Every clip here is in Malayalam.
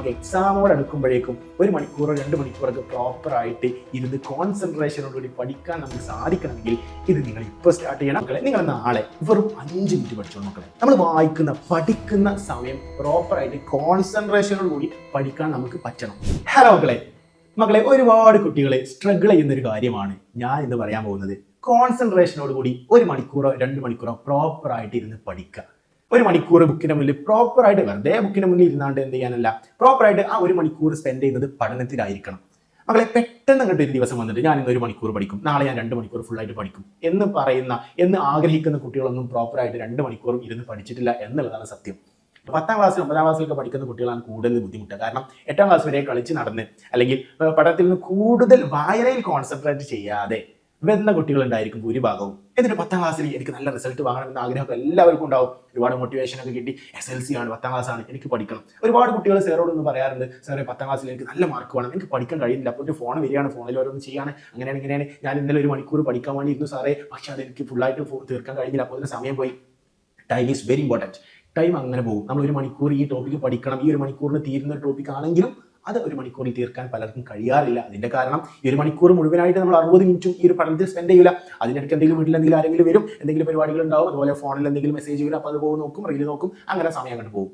നമുക്ക് എക്സാമോട് അടുക്കുമ്പോഴേക്കും 1 മണിക്കൂറോ 2 മണിക്കൂറൊക്കെ പ്രോപ്പറായിട്ട് ഇരുന്ന് കോൺസെൻട്രേഷനോടുകൂടി പഠിക്കാൻ നമുക്ക് സാധിക്കണമെങ്കിൽ ഇത് നിങ്ങൾ ഇപ്പോൾ സ്റ്റാർട്ട് ചെയ്യണം മക്കളെ. നിങ്ങൾ നാളെ വെറും 5 മിനിറ്റ് പഠിച്ചോളൂ മക്കളെ. നമ്മൾ പഠിക്കുന്ന സമയം പ്രോപ്പറായിട്ട് കോൺസെൻട്രേഷനോടുകൂടി പഠിക്കാൻ നമുക്ക് പറ്റണം. ഹലോ മക്കളെ ഒരുപാട് കുട്ടികൾ സ്ട്രഗിൾ ചെയ്യുന്ന ഒരു കാര്യമാണ് ഞാൻ ഇന്ന് പറയാൻ പോകുന്നത്. കോൺസെൻട്രേഷനോടുകൂടി 1 മണിക്കൂറോ 2 മണിക്കൂറോ പ്രോപ്പറായിട്ട് ഇരുന്ന് പഠിക്കുക. 1 മണിക്കൂർ ബുക്കിന്റെ മുന്നിൽ പ്രോപ്പറായിട്ട് വെറുതെ ബുക്കിന്റെ മുന്നിൽ ഇരുന്നാണ്ട് എന്ത് ചെയ്യാനല്ല, പ്രോപ്പറായിട്ട് ആ 1 മണിക്കൂർ സ്പെൻഡ് ചെയ്യുന്നത് പഠനത്തിലായിരിക്കണം. മക്കളെ പെട്ടെന്ന് അങ്ങോട്ട് ഒരു ദിവസം വന്നിട്ട് ഞാൻ ഇന്ന് 1 മണിക്കൂർ പഠിക്കും, നാളെ ഞാൻ 2 മണിക്കൂർ ഫുള്ളായിട്ട് പഠിക്കും എന്ന് ആഗ്രഹിക്കുന്ന കുട്ടികളൊന്നും പ്രോപ്പറായിട്ട് 2 മണിക്കൂറും ഇരുന്ന് പഠിച്ചിട്ടില്ല എന്നുള്ളതാണ് സത്യം. 10ാം ക്ലാസ്സിലും 9ാം ക്ലാസ്സിലൊക്കെ പഠിക്കുന്ന കുട്ടികളാണ് കൂടുതൽ ബുദ്ധിമുട്ട്. കാരണം 8ാം ക്ലാസ് വരെ കളിച്ച് നടന്ന് അല്ലെങ്കിൽ പഠനത്തിൽ നിന്ന് കൂടുതൽ വായനയിൽ കോൺസെൻട്രേറ്റ് ചെയ്യാതെ വരുന്ന കുട്ടികളുണ്ടായിരിക്കും ഭൂരിഭാഗവും. എന്നിട്ട് 10ാം ക്ലാസ്സിൽ എനിക്ക് നല്ല റിസൾട്ട് വാങ്ങണമെന്ന ആഗ്രഹമൊക്കെ എല്ലാവർക്കും ഉണ്ടാവും. ഒരുപാട് മോട്ടിവേഷൻ ഒക്കെ കിട്ടി, SSLC ആണ്, 10ാം ക്ലാസ് ആണ്, എനിക്ക് പഠിക്കണം. ഒരുപാട് കുട്ടികൾ സാറോടൊന്ന് പറയാറുണ്ട്, സാറേ 10ാം ക്ലാസ്സിൽ എനിക്ക് നല്ല മാർക്ക് വേണം, എനിക്ക് പഠിക്കാൻ കഴിയുന്നില്ല, അപ്പോൾ ഒരു ഫോൺ വരികയാണ്, ഫോണിൽ ഓരോന്ന് ചെയ്യാണ്, അങ്ങനെയാണ് ഞാൻ ഇന്നലെ 1 മണിക്കൂർ പഠിക്കാൻ വേണ്ടി ഇരുന്നു സാറേ, പക്ഷെ അത് എനിക്ക് ഫുള്ളായിട്ട് തീർക്കാൻ കഴിയുന്നില്ല, അപ്പോൾ അതിന് സമയം പോയി. Time is very important. Time അങ്ങനെ പോകും. നമ്മൾ 1 മണിക്കൂർ ഈ ടോപ്പിക്ക് പഠിക്കണം, ഈ 1 മണിക്കൂറിന് തീരുന്ന ടോപ്പിക് ആണെങ്കിലും അത് 1 മണിക്കൂറിൽ തീർക്കാൻ പലർക്കും കഴിയാറില്ല. അതിന്റെ കാരണം ഈ 1 മണിക്കൂർ മുഴുവനായിട്ട് നമ്മൾ 60 മിനിറ്റും ഈ ഒരു പഠനത്തിൽ സ്പെൻഡ് ചെയ്യില്ല. അതിനിടയ്ക്ക് എന്തെങ്കിലും വീട്ടിൽ എന്തെങ്കിലും ആരെങ്കിലും വരും, എന്തെങ്കിലും പരിപാടികൾ ഉണ്ടാവും, അതുപോലെ ഫോണിൽ എന്തെങ്കിലും മെസ്സേജ് വരും, അപ്പോൾ അത് പോകും, നോക്കും, റീൽ നോക്കും, അങ്ങനെ സമയം കണ്ടു പോകും.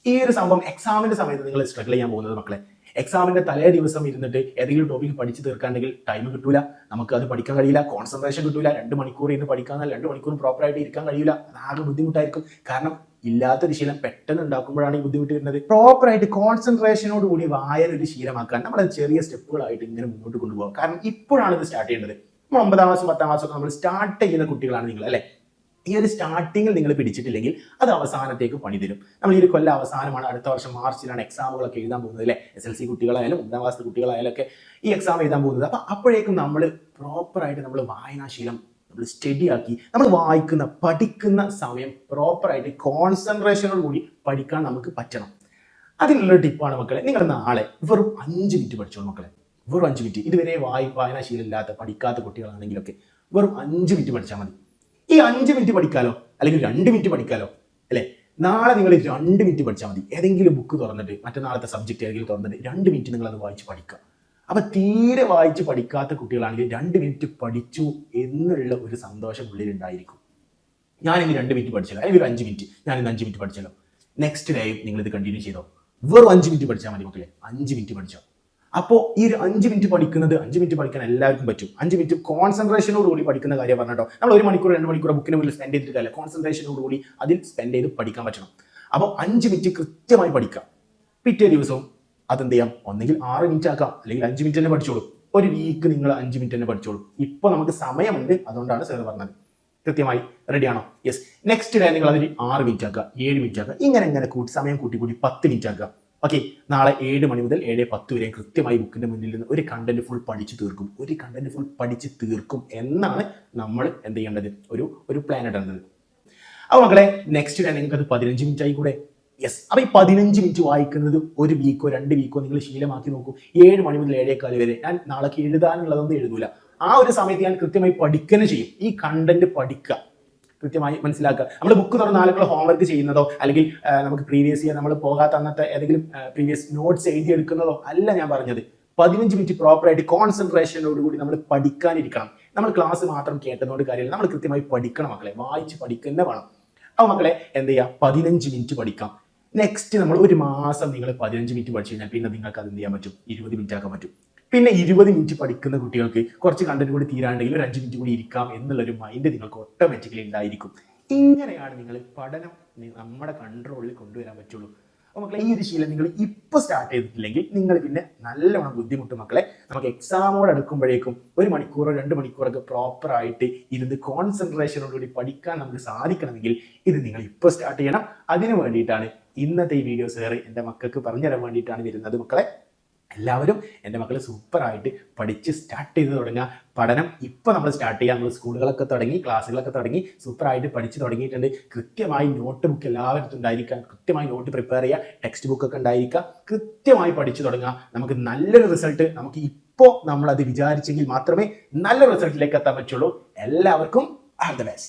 ഈ ഒരു സംഭവം എക്സാമിന്റെ സമയത്ത് നിങ്ങൾ സ്ട്രഗിൾ ചെയ്യാൻ പോകുന്നത് മക്കളെ. എക്സാമിന്റെ തലേ ദിവസം ഇരുന്നിട്ട് ഏതെങ്കിലും ടോപ്പിക്ക് പഠിച്ച് തീർക്കാണ്ടെങ്കിൽ ടൈം കിട്ടൂല, നമുക്ക് അത് പഠിക്കാൻ കഴിയില്ല, കോൺസെൻട്രേഷൻ കിട്ടൂല. 2 മണിക്കൂർ ഇരുന്ന് പഠിക്കാന്നാൽ 2 മണിക്കൂർ പ്രോപ്പറായിട്ട് ഇരിക്കാൻ കഴിയില്ല. അതാകെ ബുദ്ധിമുട്ടായിരിക്കും. കാരണം ഇല്ലാത്തൊരു ശീലം പെട്ടെന്ന് ഉണ്ടാക്കുമ്പോഴാണ് ഈ ബുദ്ധിമുട്ട് വരുന്നത്. പ്രോപ്പറായിട്ട് കോൺസെൻട്രേഷനോട് കൂടി വായന ഒരു ശീലമാക്കാൻ നമ്മൾ ചെറിയ സ്റ്റെപ്പുകളായിട്ട് ഇങ്ങനെ മുന്നോട്ട് കൊണ്ടുപോകാം. കാരണം ഇപ്പോഴാണ് ഇത് സ്റ്റാർട്ട് ചെയ്യേണ്ടത്. 9ാം ക്ലാസ് 10ാം ക്ലാസ് ഒക്കെ നമ്മൾ സ്റ്റാർട്ട് ചെയ്യുന്ന കുട്ടികളാണ് നിങ്ങൾ, അല്ലെ? ഈ ഒരു സ്റ്റാർട്ടിങ്ങിൽ നിങ്ങൾ പിടിച്ചിട്ടില്ലെങ്കിൽ അത് അവസാനത്തേക്ക് പണി തരും. നമ്മൾ ഈ ഒരു കൊല്ലം അവസാനമാണ്, അടുത്ത വർഷം മാർച്ചിലാണ് എക്സാമുകളൊക്കെ എഴുതാൻ പോകുന്നത്, അല്ലെ? SSLC കുട്ടികളായാലും 9ാം ക്ലാസ് കുട്ടികളായാലും ഒക്കെ ഈ എക്സാം എഴുതാൻ പോകുന്നത്. അപ്പൊ അപ്പോഴേക്കും നമ്മൾ പ്രോപ്പറായിട്ട് നമ്മൾ വായനാശീലം നമ്മൾ സ്റ്റഡി ആക്കി നമ്മൾ പഠിക്കുന്ന സമയം പ്രോപ്പറായിട്ട് കോൺസെൻട്രേഷനോട് കൂടി പഠിക്കാൻ നമുക്ക് പറ്റണം. അതിനുള്ള ടിപ്പാണ് മക്കളെ. നിങ്ങൾ നാളെ വെറും 5 മിനിറ്റ് പഠിച്ചോളൂ മക്കളെ. വെറും 5 മിനിറ്റ്. ഇതുവരെ വായനാശീലം ഇല്ലാത്ത പഠിക്കാത്ത കുട്ടികളാണെങ്കിലൊക്കെ വെറും 5 മിനിറ്റ് പഠിച്ചാൽ മതി. ഈ 5 മിനിറ്റ് പഠിക്കാലോ, അല്ലെങ്കിൽ 2 മിനിറ്റ് പഠിക്കാലോ, അല്ലെ? നാളെ നിങ്ങൾ 2 മിനിറ്റ് പഠിച്ചാൽ മതി. ഏതെങ്കിലും ബുക്ക് തുറന്നിട്ട്, മറ്റന്നാളത്തെ സബ്ജക്റ്റ് ഏതെങ്കിലും തുറന്നിട്ട് 2 മിനിറ്റ് നിങ്ങൾ അത് വായിച്ച് പഠിക്കുക. അപ്പൊ തീരെ വായിച്ച് പഠിക്കാത്ത കുട്ടികളാണെങ്കിൽ 2 മിനിറ്റ് പഠിച്ചു എന്നുള്ള ഒരു സന്തോഷം ഉള്ളിൽ ഉണ്ടായിരിക്കും. ഞാനിന്ന് 2 മിനിറ്റ് പഠിച്ചല്ലോ, അല്ലെങ്കിൽ 5 മിനിറ്റ്, ഞാനിന്ന് 5 മിനിറ്റ് പഠിച്ചല്ലോ. നെക്സ്റ്റ് ഡേ നിങ്ങൾ ഇത് കണ്ടിന്യൂ ചെയ്തോ. വെറും 5 മിനിറ്റ് പഠിച്ചാൽ മതി മക്കളെ. 5 മിനിറ്റ് പഠിച്ചോ. അപ്പോൾ ഈ ഒരു 5 മിനിറ്റ് പഠിക്കുന്നത്, 5 മിനിറ്റ് പഠിക്കാൻ എല്ലാവർക്കും പറ്റും. 5 മിനിറ്റ് കോൺസെൻട്രേഷനോട് കൂടി പഠിക്കുന്ന കാര്യം പറഞ്ഞോ. നമ്മൾ 1 മണിക്കൂർ 2 മണിക്കൂർ ബുക്കിന് മുന്നിൽ സ്പെൻഡ് ചെയ്തിട്ടില്ല, കോൺസെൻട്രേഷനോട് കൂടി അതിൽ സ്പെൻഡ് ചെയ്ത് പഠിക്കാൻ പറ്റണം. അപ്പോൾ 5 മിനിറ്റ് കൃത്യമായി പഠിക്കാം. പിറ്റേ ദിവസവും അതെന്ത് ചെയ്യാം, ഒന്നെങ്കിൽ 6 മിനിറ്റ് ആക്കാം, അല്ലെങ്കിൽ 5 മിനിറ്റ് തന്നെ പഠിച്ചോളൂ. ഒരു വീക്ക് നിങ്ങൾ 5 മിനിറ്റ് തന്നെ പഠിച്ചോളൂ. ഇപ്പൊ നമുക്ക് സമയമുണ്ട്, അതുകൊണ്ടാണ് സാർ പറഞ്ഞത്. കൃത്യമായി റെഡിയാണോ? യെസ്. നെക്സ്റ്റ് ഡേ നിങ്ങൾ അതിൽ 6 മിനിറ്റ് ആക്കുക, 7 മിനിറ്റ് ആക്കുക, ഇങ്ങനെ സമയം കൂട്ടി 10 മിനിറ്റ് ആക്കുക. ഓക്കെ, നാളെ 7 മണി മുതൽ 7:10 വരെ കൃത്യമായി ബുക്കിന്റെ മുന്നിൽ നിന്ന് ഒരു കണ്ടന്റ് ഫുൾ പഠിച്ചു തീർക്കും എന്നാണ് നമ്മൾ എന്ത് ചെയ്യേണ്ടത്, ഒരു പ്ലാൻ ഇടേണ്ടത്. അപ്പോൾ മക്കളെ നെക്സ്റ്റ് ഡേ നിങ്ങൾക്ക് അത് 15 മിനിറ്റ് ആയി കൂടെ? യെസ്. അപ്പൊ ഈ 15 മിനിറ്റ് വായിക്കുന്നത് 1 വീക്കോ 2 വീക്കോ നിങ്ങൾ ശീലമാക്കി നോക്കൂ. 7 മണി മുതൽ 7:15 വരെ ഞാൻ നാളേക്ക് എഴുതാനുള്ളതൊന്നും എഴുതൂല. ആ ഒരു സമയത്ത് ഞാൻ കൃത്യമായി പഠിക്കുക ചെയ്യും. ഈ കണ്ടന്റ് പഠിക്കുക, കൃത്യമായി മനസ്സിലാക്കുക. നമ്മൾ ബുക്ക് തുറന്ന് നാളുകൾ ഹോംവർക്ക് ചെയ്യുന്നതോ, അല്ലെങ്കിൽ നമുക്ക് പ്രീവിയസ് ഇയർ നമ്മൾ പോകാത്ത അന്നത്തെ ഏതെങ്കിലും പ്രീവിയസ് നോട്ട്സ് എഴുതിയെടുക്കുന്നതോ അല്ല ഞാൻ പറഞ്ഞത്. 15 മിനിറ്റ് പ്രോപ്പറായിട്ട് കോൺസെൻട്രേഷനോടുകൂടി നമ്മൾ പഠിക്കാനിരിക്കണം. നമ്മൾ ക്ലാസ് മാത്രം കേട്ടതുകൊണ്ട് കാര്യമില്ല, നമ്മൾ കൃത്യമായി പഠിക്കണം മക്കളെ. വായിച്ച് പഠിക്കുന്ന വേണം. അപ്പോൾ മക്കളെ എന്ത് ചെയ്യുക, 15 മിനിറ്റ് പഠിക്കാം. നെക്സ്റ്റ് നമ്മൾ 1 മാസം നിങ്ങൾ 15 മിനിറ്റ് പഠിച്ചു കഴിഞ്ഞാൽ പിന്നെ നിങ്ങൾക്ക് അത് എന്ത് ചെയ്യാൻ പറ്റും, 20 മിനിറ്റ് ആക്കാൻ പറ്റും. പിന്നെ 20 മിനിറ്റ് പഠിക്കുന്ന കുട്ടികൾക്ക് കുറച്ച് കണ്ടന്റ് കൂടി തീരാണ്ടെങ്കിൽ ഒരു 5 മിനിറ്റ് കൂടി ഇരിക്കാം എന്നുള്ളൊരു മൈൻഡ് നിങ്ങൾക്ക് ഓട്ടോമാറ്റിക്കലി ഉണ്ടായിരിക്കും. ഇങ്ങനെയാണ് നിങ്ങൾ പഠനം നമ്മുടെ കൺട്രോളിൽ കൊണ്ടുവരാൻ പറ്റുള്ളൂ. അപ്പോൾ മക്കളെ ഈ ഒരു ശീലം നിങ്ങൾ ഇപ്പോൾ സ്റ്റാർട്ട് ചെയ്തിട്ടില്ലെങ്കിൽ നിങ്ങൾ പിന്നെ നല്ലവണ്ണം ബുദ്ധിമുട്ടും മക്കളെ. നമുക്ക് എക്സാമോട് അടുക്കുമ്പോഴേക്കും 1 മണിക്കൂറോ 2 മണിക്കൂറൊക്കെ പ്രോപ്പറായിട്ട് ഇരുന്ന് കോൺസെൻട്രേഷനോടുകൂടി പഠിക്കാൻ നമുക്ക് സാധിക്കണമെങ്കിൽ ഇത് നിങ്ങൾ ഇപ്പോൾ സ്റ്റാർട്ട് ചെയ്യണം. അതിനു വേണ്ടിയിട്ടാണ് ഇന്നത്തെ ഈ വീഡിയോ സാർ എൻ്റെ മക്കൾക്ക് പറഞ്ഞു തരാൻ വേണ്ടിയിട്ടാണ് വരുന്നത് മക്കളെ. എല്ലാവരും എൻ്റെ മക്കൾ സൂപ്പറായിട്ട് പഠിച്ച് സ്റ്റാർട്ട് ചെയ്ത് തുടങ്ങുക. പഠനം ഇപ്പോൾ നമ്മൾ സ്റ്റാർട്ട് ചെയ്യാം. നമ്മൾ സ്കൂളുകളൊക്കെ തുടങ്ങി, ക്ലാസ്സുകളൊക്കെ തുടങ്ങി, സൂപ്പറായിട്ട് പഠിച്ച് തുടങ്ങിയിട്ടുണ്ട്. കൃത്യമായി നോട്ട് ബുക്ക് എല്ലാവരും ഉണ്ടായിരിക്കാം, കൃത്യമായി നോട്ട് പ്രിപ്പയർ ചെയ്യുക, ടെക്സ്റ്റ് ബുക്കൊക്കെ ഉണ്ടായിരിക്കുക, കൃത്യമായി പഠിച്ചു തുടങ്ങുക. നമുക്ക് നല്ലൊരു റിസൾട്ട്, നമുക്ക് ഇപ്പോൾ നമ്മളത് വിചാരിച്ചെങ്കിൽ മാത്രമേ നല്ല റിസൾട്ടിലേക്ക് എത്താൻ പറ്റുള്ളൂ. എല്ലാവർക്കും ഓൾ ദി ബെസ്റ്റ്.